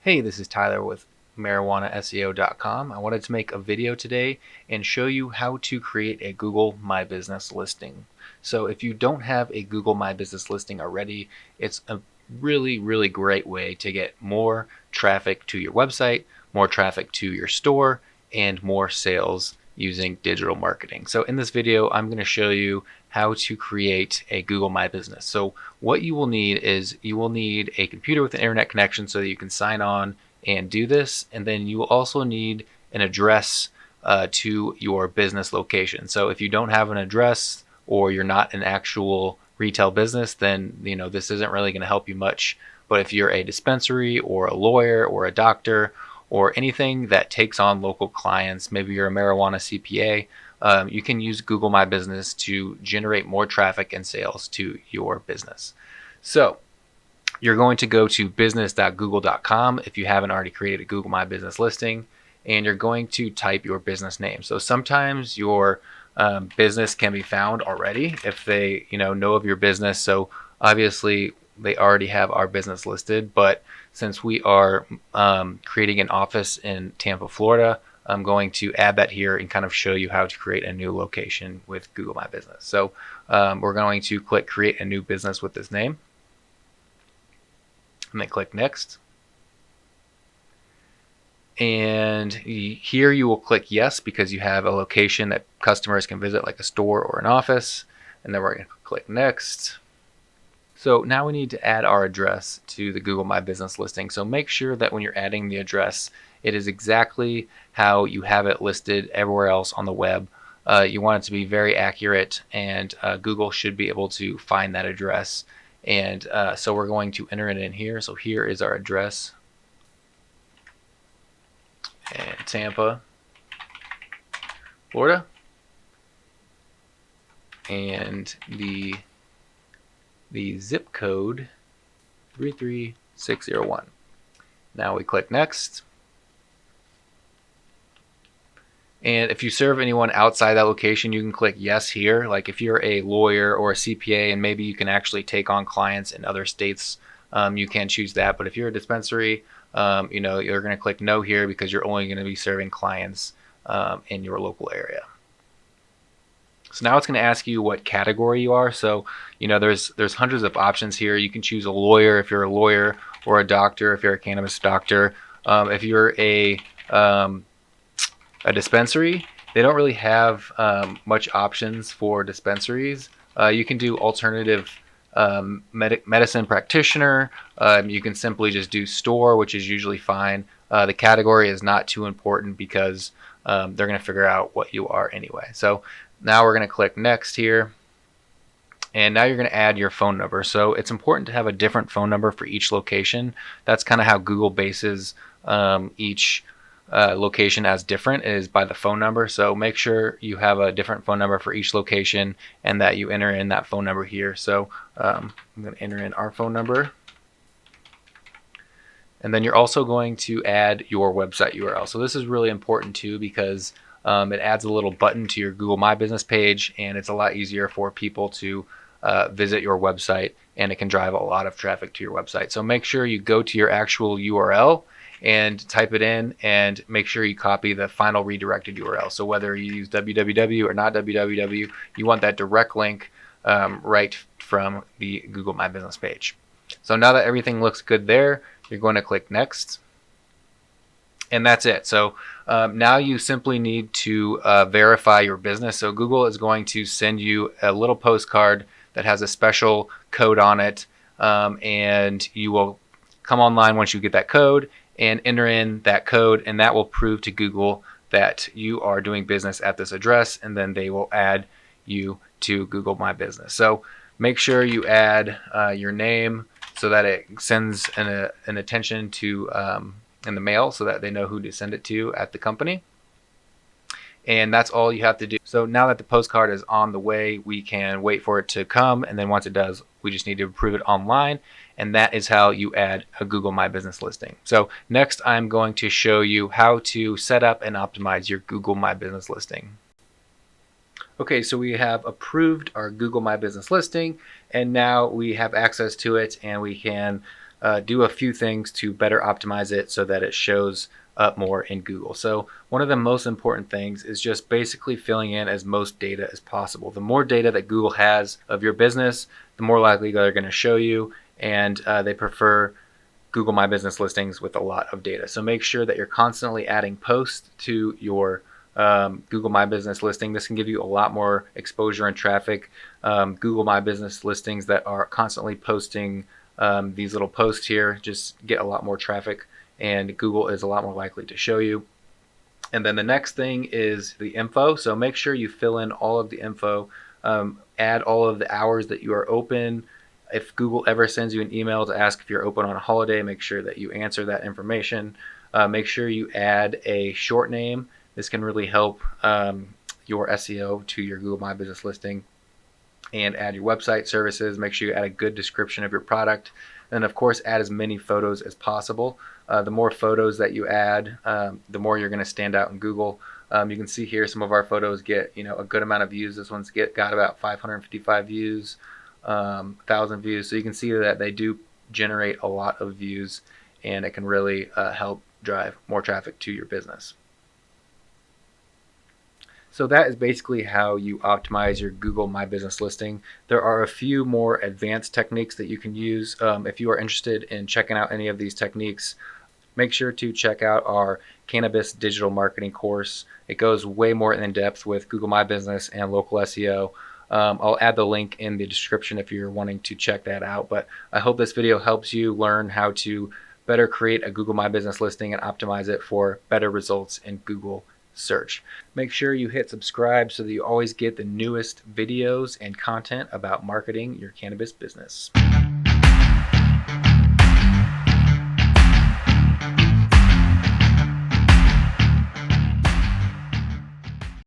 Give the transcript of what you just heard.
Hey, this is Tyler with marijuanaseo.com. I wanted to make a video today and show you how to create a Google My Business listing. So if you don't have a Google My Business listing already, it's a really great way to get more traffic to your website, more traffic to your store, and more sales using digital marketing. So in this video, I'm going to show you how to create a Google My Business. So what you will need is you will need a computer with an internet connection so that you can sign on and do this. And then you will also need an address to your business location. So if you don't have an address or you're not an actual retail business, then this isn't really going to help you much. But if you're a dispensary or a lawyer or a doctor or anything that takes on local clients, maybe you're a marijuana CPA, you can use Google My Business to generate more traffic and sales to your business. So you're going to go to business.google.com if you haven't already created a Google My Business listing, and you're going to type your business name. So sometimes your business can be found already if they know of your business. So obviously they already have our business listed, but since we are creating an office in Tampa, Florida, I'm going to add that here and kind of show you how to create a new location with Google My Business. So we're going to click create a new business with this name, and then click next. And here you will click yes because you have a location that customers can visit, like a store or an office. And then we're going to click next. So now we need to add our address to the Google My Business listing. So make sure that when you're adding the address, it is exactly how you have it listed everywhere else on the web. You want it to be very accurate, and Google should be able to find that address. And so we're going to enter it in here. So here is our address. And Tampa, Florida. And the zip code 33601. Now we click next. And if you serve anyone outside that location, you can click yes here. Like if you're a lawyer or a CPA and maybe you can actually take on clients in other states, you can choose that. But if you're a dispensary, you're going to click no here because you're only going to be serving clients in your local area. So now it's going to ask you what category you are. So, there's hundreds of options here. You can choose a lawyer if you're a lawyer, or a doctor if you're a cannabis doctor. If you're a dispensary, they don't really have much options for dispensaries. You can do alternative medicine practitioner. You can simply just do store, which is usually fine. The category is not too important because they're going to figure out what you are anyway. So now we're going to click next here, and now you're going to add your phone number. So it's important to have a different phone number for each location. That's kind of how Google bases each location as different, is by the phone number. So make sure you have a different phone number for each location and that you enter in that phone number here. So I'm going to enter in our phone number. And then you're also going to add your website URL. So this is really important too because it adds a little button to your Google My Business page, and it's a lot easier for people to visit your website, and it can drive a lot of traffic to your website. So make sure you go to your actual URL and type it in, and make sure you copy the final redirected URL. So whether you use www or not www, you want that direct link right from the Google My Business page. So now that everything looks good there, you're going to click next. And that's it. So now you simply need to verify your business. So Google is going to send you a little postcard that has a special code on it, and you will come online once you get that code and enter in that code, and that will prove to Google that you are doing business at this address, and then they will add you to Google My Business. So make sure you add your name so that it sends an attention to in the mail, so that they know who to send it to at the company. And that's all you have to do. So now that the postcard is on the way, we can wait for it to come, and then once it does, we just need to approve it online, and that is how you add a Google My Business listing. So next I'm going to show you how to set up and optimize your Google My Business listing. Okay, so we have approved our Google My Business listing, and now we have access to it, and we can do a few things to better optimize it so that it shows up more in Google. So one of the most important things is just basically filling in as most data as possible. The more data that Google has of your business, the more likely they're going to show you, and they prefer Google My Business listings with a lot of data. So make sure that you're constantly adding posts to your Google My Business listing. This can give you a lot more exposure and traffic. Google My Business listings that are constantly posting these little posts here just get a lot more traffic, and Google is a lot more likely to show you. And then the next thing is the info. So make sure you fill in all of the info, add all of the hours that you are open. If Google ever sends you an email to ask if you're open on a holiday, make sure that you answer that information. Make sure you add a short name. This can really help your SEO to your Google My Business listing. And add your website services. Make sure you add a good description of your product. And of course, add as many photos as possible. The more photos that you add, the more you're going to stand out in Google. You can see here some of our photos get a good amount of views. This one's got about 555 views, 1,000 views. So you can see that they do generate a lot of views, and it can really help drive more traffic to your business. So that is basically how you optimize your Google My Business listing. There are a few more advanced techniques that you can use. If you are interested in checking out any of these techniques, make sure to check out our Cannabis digital marketing course. It goes way more in depth with Google My Business and local SEO. I'll add the link in the description if you're wanting to check that out. But I hope this video helps you learn how to better create a Google My Business listing and optimize it for better results in Google search. Make sure you hit subscribe so that you always get the newest videos and content about marketing your cannabis business.